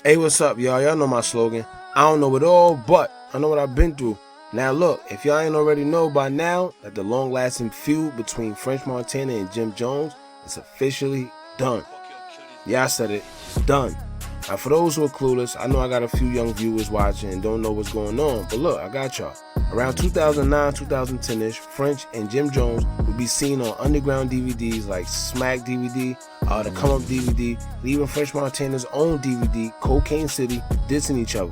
Hey, what's up, y'all? Y'all know my slogan. I don't know it all, but I know what I've been through. Now look, if y'all ain't already know by now that the long-lasting feud between French Montana and Jim Jones is officially done. Yeah, I said it. It's done. Now for those who are clueless, I know I got a few young viewers watching and don't know what's going on, but look, I got y'all. Around 2009, 2010-ish, French and Jim Jones would be seen on underground DVDs like Smack DVD, the Come Up DVD, and even French Montana's own DVD, Cocaine City, dissing each other.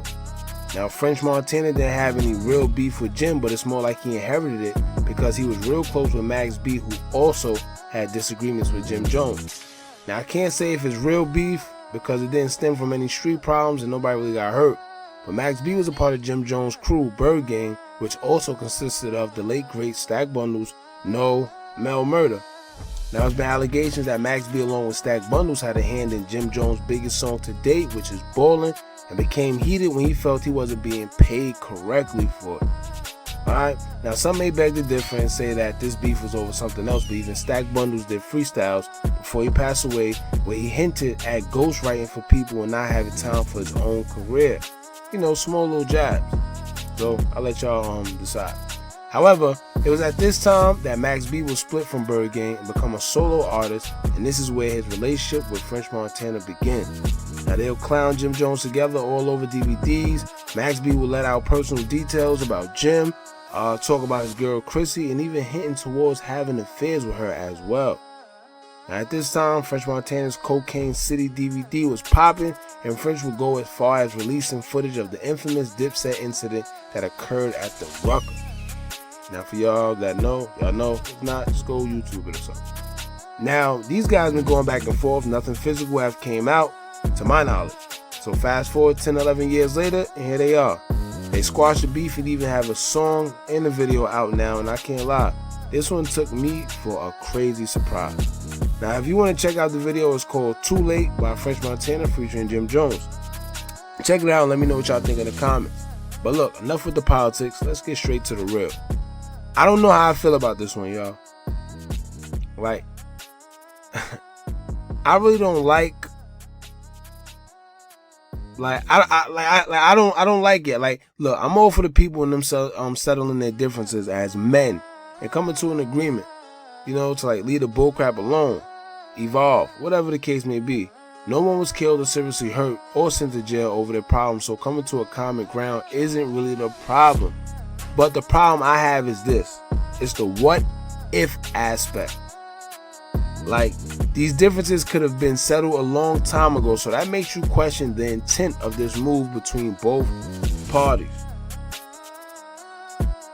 Now, French Montana didn't have any real beef with Jim, but it's more like he inherited it because he was real close with Max B, who also had disagreements with Jim Jones. Now, I can't say if it's real beef because it didn't stem from any street problems and nobody really got hurt. But Max B was a part of Jim Jones' crew, Bird Gang, which also consisted of the late great Stack Bundles, No, Mel Murder. Now, there's been allegations that Max B along with Stack Bundles had a hand in Jim Jones' biggest song to date, which is Ballin', and became heated when he felt he wasn't being paid correctly for it. Alright, now some may beg to differ and say that this beef was over something else, but even Stack Bundles did freestyles before he passed away where he hinted at ghostwriting for people and not having time for his own career. You know, small little jabs. So I'll let y'all decide. However, it was at this time that Max B was split from Bird Gang and become a solo artist, and this is where his relationship with French Montana began. Now they'll clown Jim Jones together all over DVDs. Max B will let out personal details about Jim, talk about his girl Chrissy, and even hinting towards having affairs with her as well. Now at this time, French Montana's Cocaine City DVD was popping, and French would go as far as releasing footage of the infamous Dipset incident that occurred at the Rucker. Now for y'all that know, y'all know. If not, just go YouTube it or something. Now, these guys been going back and forth. Nothing physical have came out, to my knowledge. So fast forward 10, 11 years later, and here they are. They squashed the beef and even have a song and a video out now, and I can't lie, this one took me for a crazy surprise. Now, if you want to check out the video, it's called Too Late by French Montana featuring Jim Jones. Check it out and let me know what y'all think in the comments. But look, enough with the politics, let's get straight to the real. I don't know how I feel about this one, y'all. Like, I really don't like I don't like it. Like, look, I'm all for the people and themselves settling their differences as men and coming to an agreement, you know, to like leave the bullcrap alone, evolve, whatever the case may be. No one was killed or seriously hurt or sent to jail over their problems, so coming to a common ground isn't really the problem. But the problem I have is this. It's the what if aspect. Like, these differences could have been settled a long time ago, so that makes you question the intent of this move between both parties.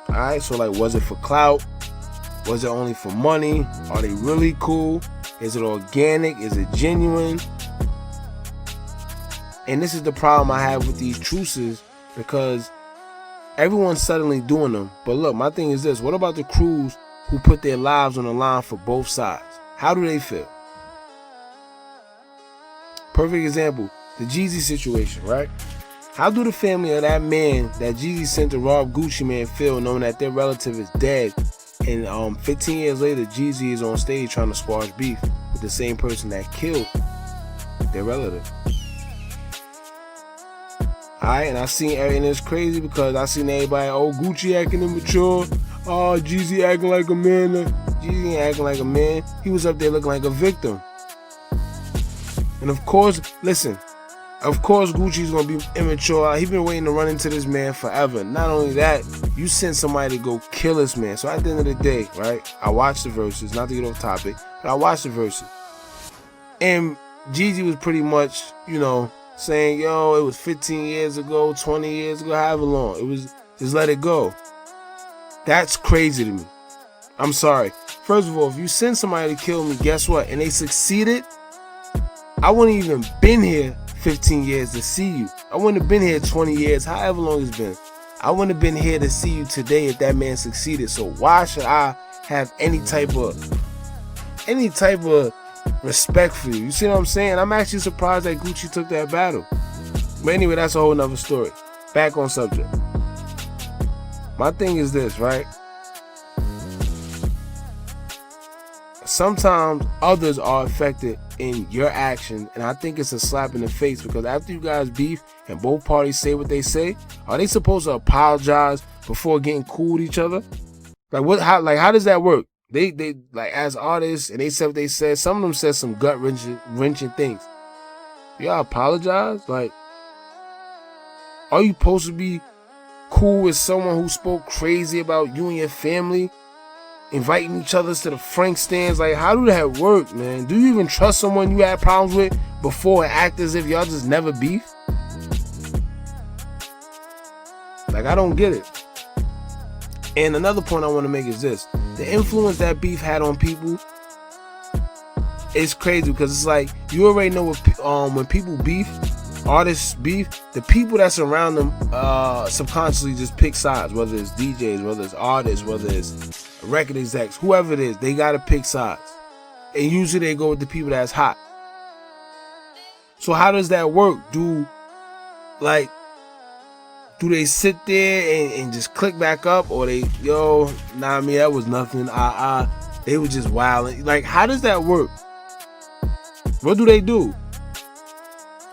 Alright, so like, was it for clout? Was it only for money? Are they really cool? Is it organic? Is it genuine? And this is the problem I have with these truces, because everyone's suddenly doing them. But look, my thing is this. What about the crews who put their lives on the line for both sides? How do they feel? Perfect example, the Jeezy situation, right? How do the family of that man that Jeezy sent to rob Gucci Mane feel knowing that their relative is dead, and 15 years later Jeezy is on stage trying to squash beef with the same person that killed their relative? Alright, and and it's crazy because I seen everybody, oh, Gucci acting immature, oh, Jeezy acting like a man. Jeezy ain't acting like a man. He was up there looking like a victim. And of course, listen, of course Gucci's gonna be immature. He's been waiting to run into this man forever. Not only that, you sent somebody to go kill this man. So at the end of the day, right, I watched the verses, not to get off topic, but I watched the verses. And Jeezy was pretty much, you know, saying, yo, it was 15 years ago, 20 years ago, however long. It was, just let it go. That's crazy to me. I'm sorry. First of all, if you send somebody to kill me, guess what? And they succeeded, I wouldn't even been here 15 years to see you. I wouldn't have been here 20 years, however long it's been. I wouldn't have been here to see you today if that man succeeded. So why should I have any type of respect for you? You see what I'm saying? I'm actually surprised that Gucci took that battle. But anyway, that's a whole nother story. Back on subject. My thing is this, right? sometimes others are affected in your action, and I think it's a slap in the face, because after you guys beef and both parties say what they say, are they supposed to apologize before getting cool with each other? Like what? How does that work? They like, as artists, and they said what they said. Some of them said some gut wrenching things. Y'all apologize? Like, are you supposed to be cool with someone who spoke crazy about you and your family, inviting each other to the Frank stands? Like, how do that work, man? Do you even trust someone you had problems with before and act as if y'all just never beef? Like, I don't get it. And another point I want to make is this: the influence that beef had on people is crazy, because it's like, you already know when people beef, artists beef, the people that surround them subconsciously just pick sides, whether it's DJs, whether it's artists, whether it's record execs, whoever it is, they gotta pick sides. And usually they go with the people that's hot. So how does that work? Do they sit there and just click back up, or they, that was nothing, they were just wilding? Like, how does that work? What do they do?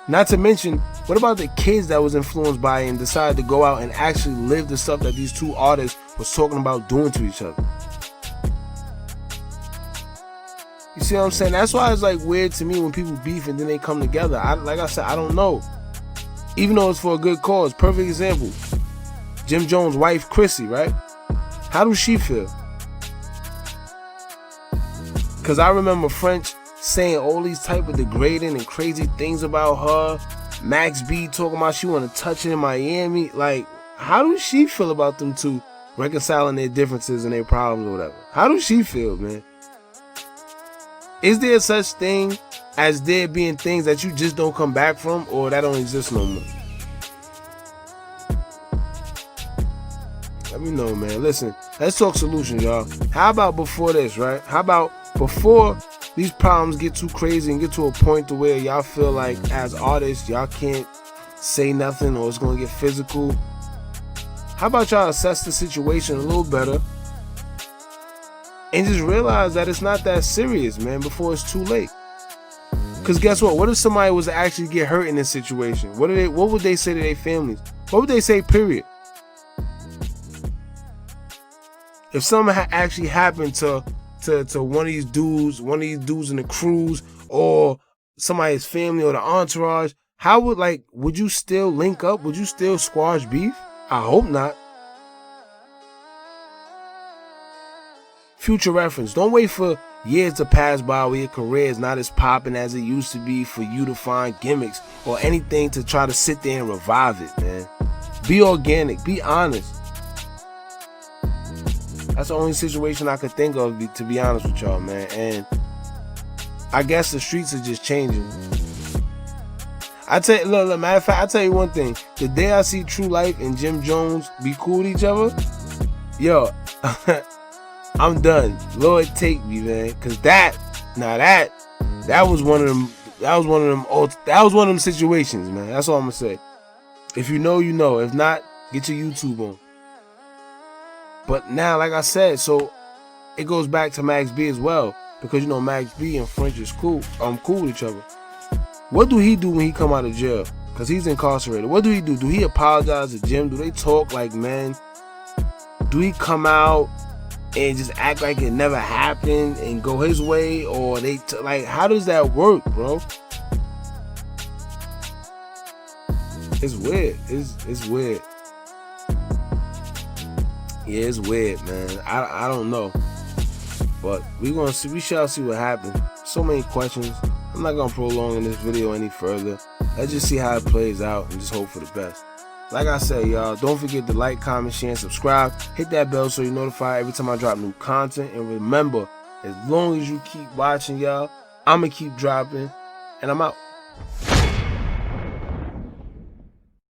Not to mention, what about the kids that was influenced by it and decided to go out and actually live the stuff that these two artists was talking about doing to each other? You see what I'm saying? That's why it's like weird to me when people beef and then they come together. Like I said, I don't know. Even though it's for a good cause. Perfect example: Jim Jones' wife, Chrissy, right? How does she feel? Because I remember French saying all these type of degrading and crazy things about her. Max B talking about she want to touch it in Miami. Like, how does she feel about them two reconciling their differences and their problems or whatever? How does she feel, man? Is there such thing as there being things that you just don't come back from, or that don't exist no more? Let me know, man. Listen, let's talk solutions, y'all. How about before this, right? How about before these problems get too crazy and get to a point to where y'all feel like, as artists, y'all can't say nothing or it's gonna get physical? How about y'all assess the situation a little better and just realize that it's not that serious, man, before it's too late? Because guess what? What if somebody was to actually get hurt in this situation? What would they say to their families? What would they say, period? If something actually happened to one of these dudes in the cruise, or somebody's family or the entourage, would you still link up? Would you still squash beef? I hope not. Future reference: don't wait for years to pass by where your career is not as popping as it used to be for you to find gimmicks or anything to try to sit there and revive it, man. Be organic, be honest. That's the only situation I could think of, to be honest with y'all, man. And I guess the streets are just changing. Look, matter of fact, I'll tell you one thing. The day I see True Life and Jim Jones be cool with each other, yo, I'm done. Lord take me, man. Cause that was one of them situations, man. That's all I'm gonna say. If you know, you know. If not, get your YouTube on. But now, like I said, so it goes back to Max B as well, because Max B and French is cool with each other. What do he do when he come out of jail? Because he's incarcerated. What do he do? Do he apologize to Jim? Do they talk like men? Do he come out and just act like it never happened and go his way? Or how does that work, bro? It's weird. It's weird. Yeah, it's weird, man. I don't know. But we shall see what happens. So many questions. I'm not gonna prolong in this video any further. Let's just see how it plays out and just hope for the best. Like I said, y'all, don't forget to like, comment, share, and subscribe. Hit that bell so you're notified every time I drop new content. And remember, as long as you keep watching, y'all, I'ma keep dropping. And I'm out.